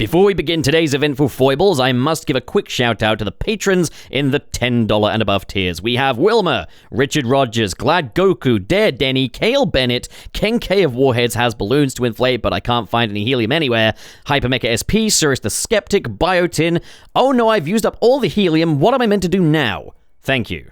Before we begin today's eventful foibles, I must give a quick shout out to the patrons in the $10 and above tiers. We have Wilma, Richard Rogers, Glad Goku, Dare Denny, Kale Bennett, Ken K of Warheads has balloons to inflate, but I can't find any helium anywhere, Hypermecha SP, Cirrus the Skeptic, Biotin. Oh no, I've used up all the helium. What am I meant to do now? Thank you.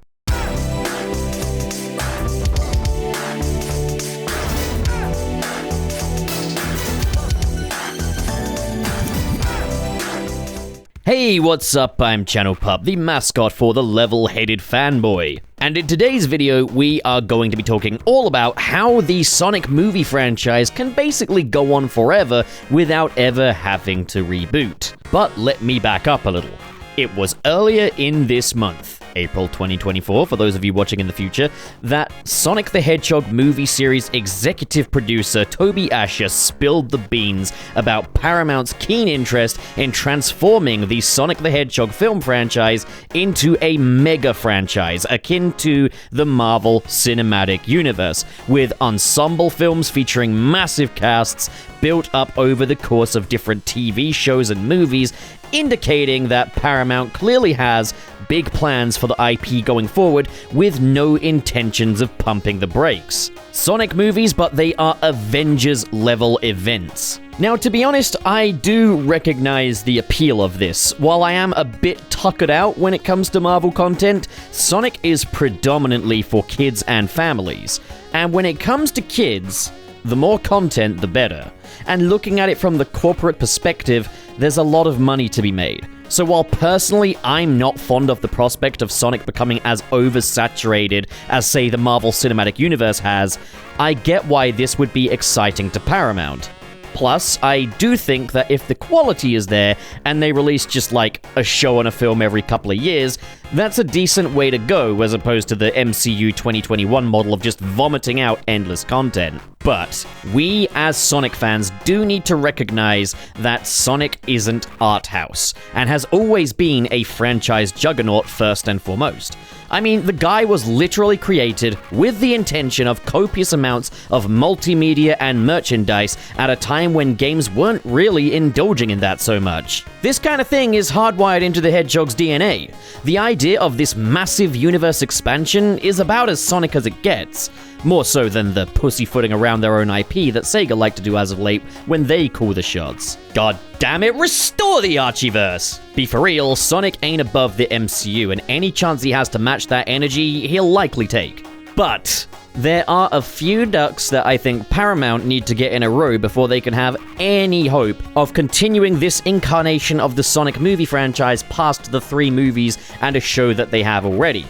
Hey, what's up? I'm Channel Pup, the mascot for the level-headed fanboy. And in today's video, we are going to be talking all about how the Sonic movie franchise can basically go on forever without ever having to reboot. But let me back up a little. It was earlier in this month, April 2024, for those of you watching in the future, that Sonic the Hedgehog movie series executive producer Toby Asher spilled the beans about Paramount's keen interest in transforming the Sonic the Hedgehog film franchise into a mega franchise akin to the Marvel Cinematic Universe, with ensemble films featuring massive casts built up over the course of different TV shows and movies, indicating that Paramount clearly has big plans for the IP going forward with no intentions of pumping the brakes. Sonic movies, but they are Avengers-level events. Now, to be honest, I do recognize the appeal of this. While I am a bit tuckered out when it comes to Marvel content, Sonic is predominantly for kids and families. And when it comes to kids, the more content, the better. And looking at it from the corporate perspective, there's a lot of money to be made. So while personally I'm not fond of the prospect of Sonic becoming as oversaturated as, say, the Marvel Cinematic Universe has, I get why this would be exciting to Paramount. Plus, I do think that if the quality is there and they release just like a show and a film every couple of years, that's a decent way to go as opposed to the MCU 2021 model of just vomiting out endless content. But we as Sonic fans do need to recognize that Sonic isn't art house and has always been a franchise juggernaut first and foremost. I mean, the guy was literally created with the intention of copious amounts of multimedia and merchandise at a time when games weren't really indulging in that so much. This kind of thing is hardwired into the Hedgehog's DNA. The idea of this massive universe expansion is about as Sonic as it gets. More so than the pussyfooting around their own IP that Sega like to do as of late when they call the shots. God damn it, restore the Archieverse! Be for real, Sonic ain't above the MCU, and any chance he has to match that energy, he'll likely take. But there are a few ducks that I think Paramount need to get in a row before they can have any hope of continuing this incarnation of the Sonic movie franchise past the 3 movies and a show that they have already.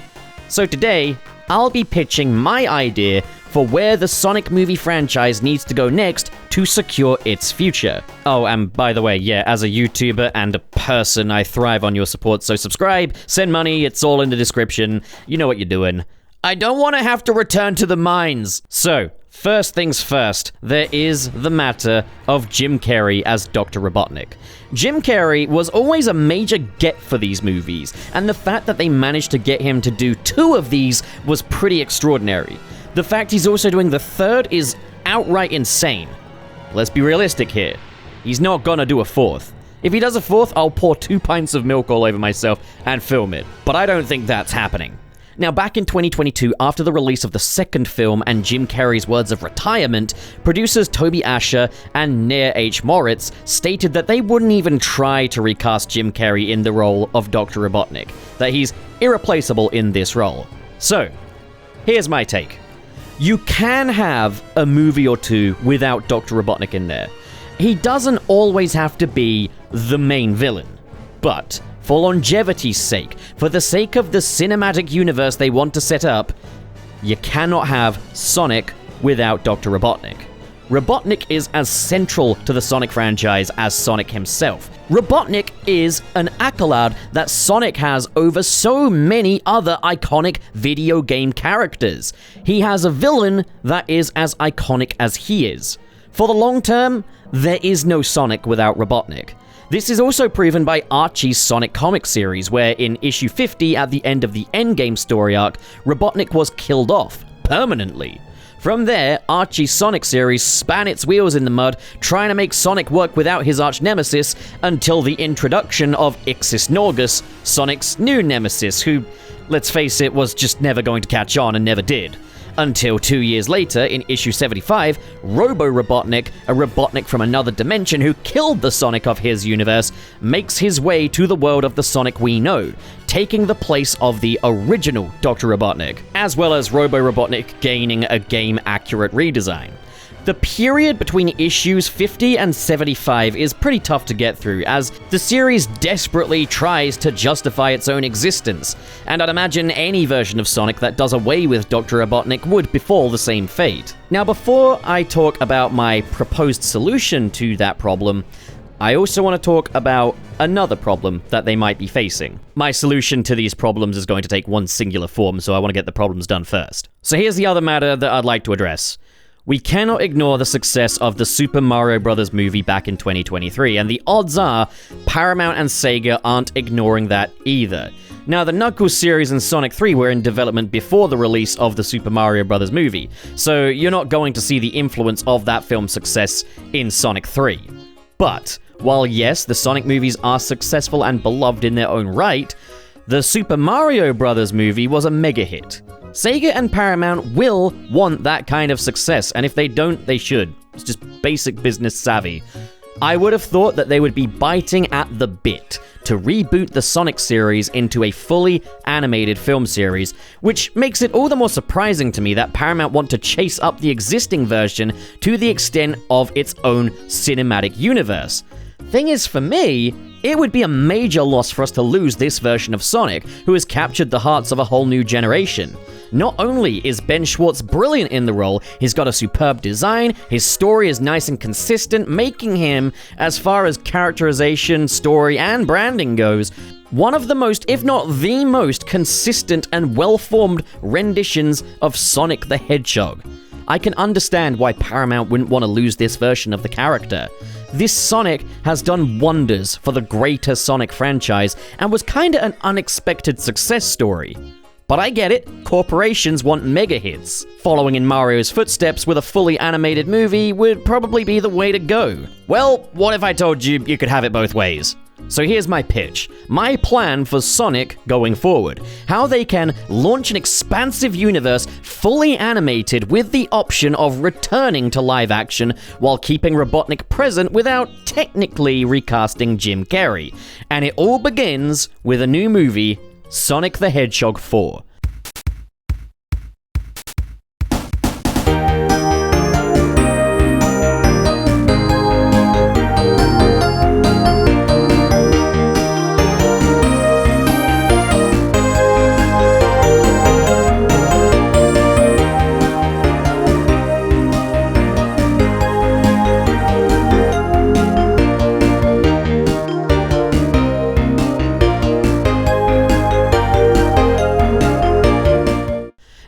So today, I'll be pitching my idea for where the Sonic movie franchise needs to go next to secure its future. Oh, and by the way, yeah, as a YouTuber and a person, I thrive on your support, so subscribe, send money, it's all in the description, you know what you're doing. I don't want to have to return to the mines. So, first things first, there is the matter of Jim Carrey as Dr. Robotnik. Jim Carrey was always a major get for these movies, and the fact that they managed to get him to do 2 of these was pretty extraordinary. The fact he's also doing the 3rd is outright insane. Let's be realistic here. He's not gonna do a 4th. If he does a 4th, I'll pour 2 pints of milk all over myself and film it. But I don't think that's happening. Now, back in 2022, after the release of the 2nd film and Jim Carrey's words of retirement, producers Toby Asher and Nair H. Moritz stated that they wouldn't even try to recast Jim Carrey in the role of Dr. Robotnik, that he's irreplaceable in this role. So, here's my take. You can have a movie or 2 without Dr. Robotnik in there. He doesn't always have to be the main villain, but for longevity's sake, for the sake of the cinematic universe they want to set up, you cannot have Sonic without Dr. Robotnik. Robotnik is as central to the Sonic franchise as Sonic himself. Robotnik is an accolade that Sonic has over so many other iconic video game characters. He has a villain that is as iconic as he is. For the long term, there is no Sonic without Robotnik. This is also proven by Archie's Sonic comic series, where in issue 50 at the end of the Endgame story arc, Robotnik was killed off, permanently. From there, Archie's Sonic series span its wheels in the mud, trying to make Sonic work without his arch-nemesis until the introduction of Ixis Naugus, Sonic's new nemesis, who, let's face it, was just never going to catch on and never did. Until 2 years later, in issue 75, Robo-Robotnik, a Robotnik from another dimension who killed the Sonic of his universe, makes his way to the world of the Sonic we know, taking the place of the original Dr. Robotnik, as well as Robo-Robotnik gaining a game-accurate redesign. The period between issues 50 and 75 is pretty tough to get through, as the series desperately tries to justify its own existence, and I'd imagine any version of Sonic that does away with Dr. Robotnik would befall the same fate. Now, before I talk about my proposed solution to that problem, I also want to talk about another problem that they might be facing. My solution to these problems is going to take one singular form, so I want to get the problems done first. So here's the other matter that I'd like to address. We cannot ignore the success of the Super Mario Bros. Movie back in 2023, and the odds are Paramount and Sega aren't ignoring that either. Now, the Knuckles series and Sonic 3 were in development before the release of the Super Mario Bros. Movie, so you're not going to see the influence of that film's success in Sonic 3. But, while yes, the Sonic movies are successful and beloved in their own right, the Super Mario Bros. Movie was a mega hit. Sega and Paramount will want that kind of success, and if they don't, they should. It's just basic business savvy. I would have thought that they would be biting at the bit to reboot the Sonic series into a fully animated film series, which makes it all the more surprising to me that Paramount want to chase up the existing version to the extent of its own cinematic universe. Thing is, for me, it would be a major loss for us to lose this version of Sonic, who has captured the hearts of a whole new generation. Not only is Ben Schwartz brilliant in the role, he's got a superb design, his story is nice and consistent, making him, as far as characterization, story, and branding goes, one of the most, if not the most, consistent and well-formed renditions of Sonic the Hedgehog. I can understand why Paramount wouldn't want to lose this version of the character. This Sonic has done wonders for the greater Sonic franchise and was kinda an unexpected success story. But I get it, corporations want mega hits. Following in Mario's footsteps with a fully animated movie would probably be the way to go. Well, what if I told you you could have it both ways? So here's my pitch, my plan for Sonic going forward, how they can launch an expansive universe fully animated with the option of returning to live action while keeping Robotnik present without technically recasting Jim Carrey. And it all begins with a new movie, Sonic the Hedgehog 4.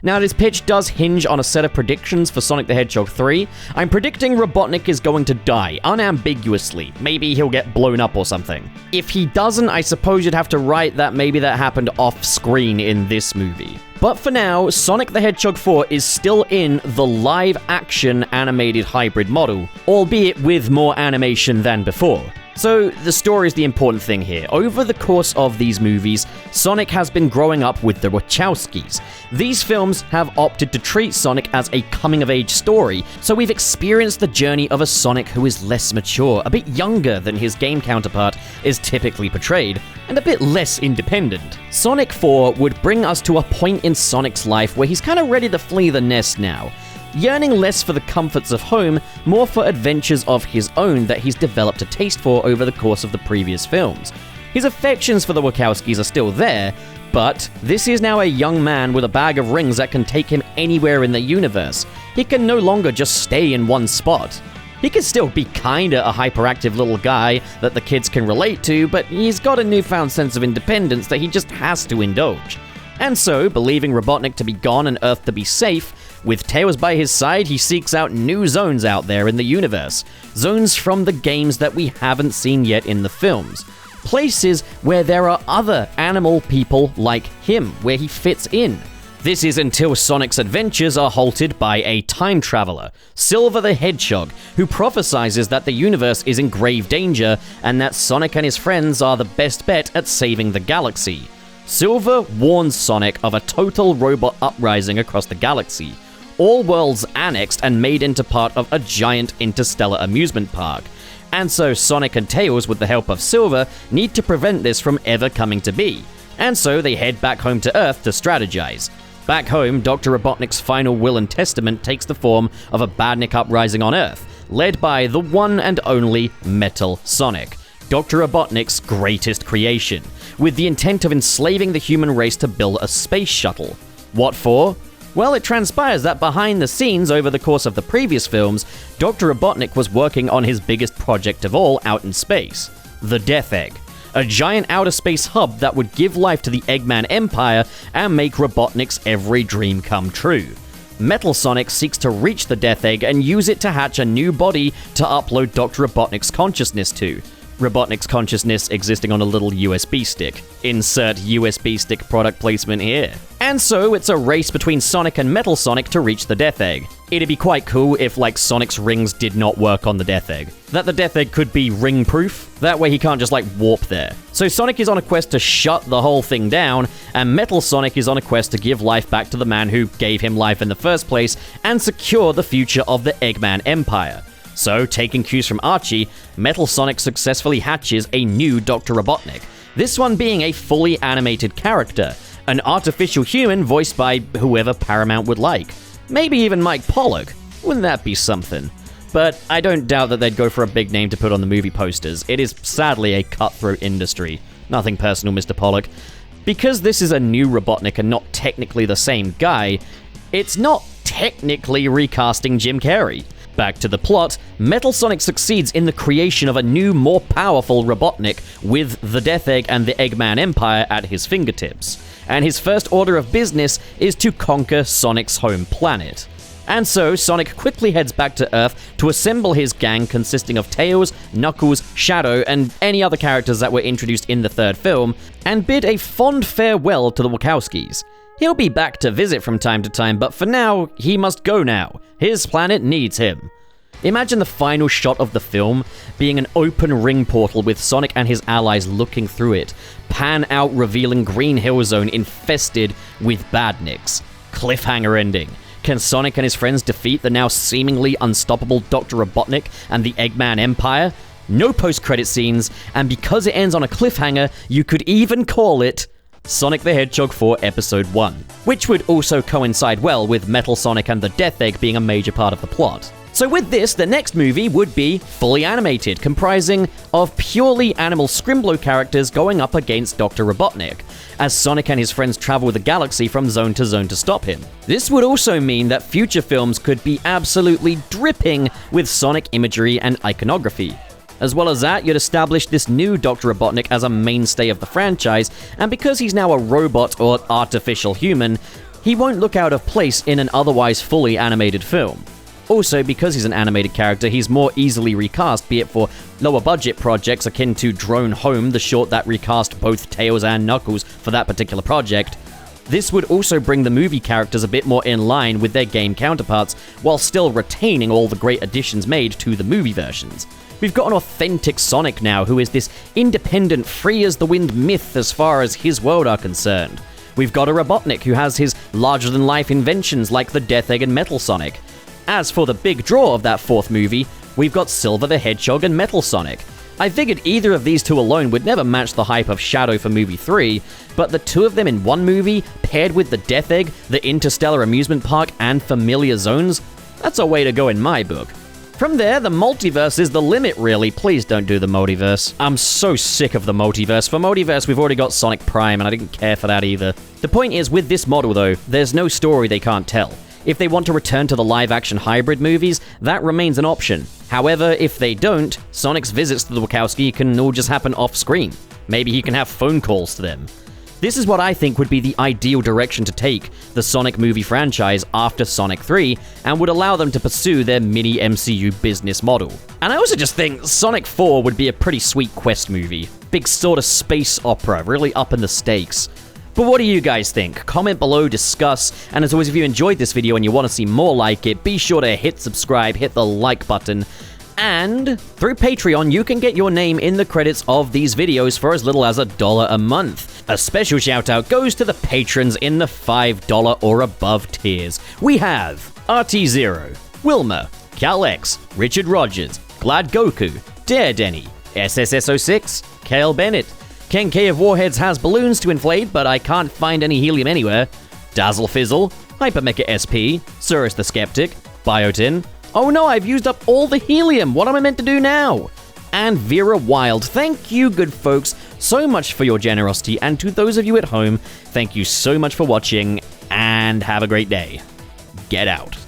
Now, this pitch does hinge on a set of predictions for Sonic the Hedgehog 3. I'm predicting Robotnik is going to die, unambiguously. Maybe he'll get blown up or something. If he doesn't, I suppose you'd have to write that maybe that happened off-screen in this movie. But for now, Sonic the Hedgehog 4 is still in the live-action animated hybrid model, albeit with more animation than before. So, the story is the important thing here. Over the course of these movies, Sonic has been growing up with the Wachowskis. These films have opted to treat Sonic as a coming-of-age story, so we've experienced the journey of a Sonic who is less mature, a bit younger than his game counterpart is typically portrayed, and a bit less independent. Sonic 4 would bring us to a point in Sonic's life where he's kind of ready to flee the nest now. Yearning less for the comforts of home, more for adventures of his own that he's developed a taste for over the course of the previous films. His affections for the Wachowskis are still there, but this is now a young man with a bag of rings that can take him anywhere in the universe. He can no longer just stay in one spot. He can still be kinda a hyperactive little guy that the kids can relate to, but he's got a newfound sense of independence that he just has to indulge. And so, believing Robotnik to be gone and Earth to be safe, with Tails by his side, he seeks out new zones out there in the universe. Zones from the games that we haven't seen yet in the films. Places where there are other animal people like him, where he fits in. This is until Sonic's adventures are halted by a time traveler, Silver the Hedgehog, who prophesizes that the universe is in grave danger and that Sonic and his friends are the best bet at saving the galaxy. Silver warns Sonic of a total robot uprising across the galaxy, all worlds annexed and made into part of a giant interstellar amusement park. And so Sonic and Tails, with the help of Silver, need to prevent this from ever coming to be. And so they head back home to Earth to strategize. Back home, Dr. Robotnik's final will and testament takes the form of a badnik uprising on Earth, led by the one and only Metal Sonic, Dr. Robotnik's greatest creation, with the intent of enslaving the human race to build a space shuttle. What for? Well, it transpires that behind the scenes over the course of the previous films, Dr. Robotnik was working on his biggest project of all out in space, the Death Egg, a giant outer space hub that would give life to the Eggman Empire and make Robotnik's every dream come true. Metal Sonic seeks to reach the Death Egg and use it to hatch a new body to upload Dr. Robotnik's consciousness to. Robotnik's consciousness existing on a little USB stick. Insert USB stick product placement here. And so it's a race between Sonic and Metal Sonic to reach the Death Egg. It'd be quite cool if, like, Sonic's rings did not work on the Death Egg. That the Death Egg could be ring-proof. That way he can't just, like, warp there. So Sonic is on a quest to shut the whole thing down, and Metal Sonic is on a quest to give life back to the man who gave him life in the first place and secure the future of the Eggman Empire. So, taking cues from Archie, Metal Sonic successfully hatches a new Dr. Robotnik, this one being a fully animated character, an artificial human voiced by whoever Paramount would like. Maybe even Mike Pollock. Wouldn't that be something? But I don't doubt that they'd go for a big name to put on the movie posters. It is sadly a cutthroat industry. Nothing personal, Mr. Pollock. Because this is a new Robotnik and not technically the same guy, it's not technically recasting Jim Carrey. Back to the plot, Metal Sonic succeeds in the creation of a new, more powerful Robotnik with the Death Egg and the Eggman Empire at his fingertips. And his first order of business is to conquer Sonic's home planet. And so, Sonic quickly heads back to Earth to assemble his gang consisting of Tails, Knuckles, Shadow, and any other characters that were introduced in the third film, and bid a fond farewell to the Wachowskis. He'll be back to visit from time to time, but for now, he must go now. His planet needs him. Imagine the final shot of the film being an open ring portal with Sonic and his allies looking through it, pan out revealing Green Hill Zone infested with badniks. Cliffhanger ending. Can Sonic and his friends defeat the now seemingly unstoppable Dr. Robotnik and the Eggman Empire? No post-credit scenes, and because it ends on a cliffhanger, you could even call it Sonic the Hedgehog 4 Episode 1, which would also coincide well with Metal Sonic and the Death Egg being a major part of the plot. So with this, the next movie would be fully animated, comprising of purely animal Scrimblow characters going up against Dr. Robotnik, as Sonic and his friends travel the galaxy from zone to stop him. This would also mean that future films could be absolutely dripping with Sonic imagery and iconography. As well as that, you'd establish this new Dr. Robotnik as a mainstay of the franchise, and because he's now a robot or artificial human, he won't look out of place in an otherwise fully animated film. Also, because he's an animated character, he's more easily recast, be it for lower budget projects akin to Drone Home, the short that recast both Tails and Knuckles for that particular project. This would also bring the movie characters a bit more in line with their game counterparts, while still retaining all the great additions made to the movie versions. We've got an authentic Sonic now, who is this independent, free-as-the-wind myth as far as his world are concerned. We've got a Robotnik who has his larger-than-life inventions like the Death Egg and Metal Sonic. As for the big draw of that fourth movie, we've got Silver the Hedgehog and Metal Sonic. I figured either of these two alone would never match the hype of Shadow for movie 3, but the two of them in one movie, paired with the Death Egg, the Interstellar Amusement Park, and Familiar Zones, that's a way to go in my book. From there, the multiverse is the limit, really. Please don't do the multiverse. I'm so sick of the multiverse. For multiverse, we've already got Sonic Prime, and I didn't care for that either. The point is, with this model, though, there's no story they can't tell. If they want to return to the live-action hybrid movies, that remains an option. However, if they don't, Sonic's visits to the Wachowski can all just happen off-screen. Maybe he can have phone calls to them. This is what I think would be the ideal direction to take the Sonic movie franchise after Sonic 3, and would allow them to pursue their mini-MCU business model. And I also just think Sonic 4 would be a pretty sweet quest movie. Big sort of space opera, really upping the stakes. But what do you guys think? Comment below, discuss, and as always, if you enjoyed this video and you want to see more like it, be sure to hit subscribe, hit the like button, and through Patreon, you can get your name in the credits of these videos for as little as $1 a month. A special shout out goes to the patrons in the $5 or above tiers. We have RT0, Wilma, Cal-X, Richard Rogers, Glad Goku, Dare Denny, SSS06, Kale Bennett, Ken K of Warheads has balloons to inflate, but I can't find any helium anywhere, Dazzle Fizzle, Hypermecha SP, Cirrus the Skeptic, Biotin, oh no, I've used up all the helium, what am I meant to do now? And Vera Wild. Thank you, good folks, so much for your generosity, and to those of you at home, thank you so much for watching, and have a great day. Get out.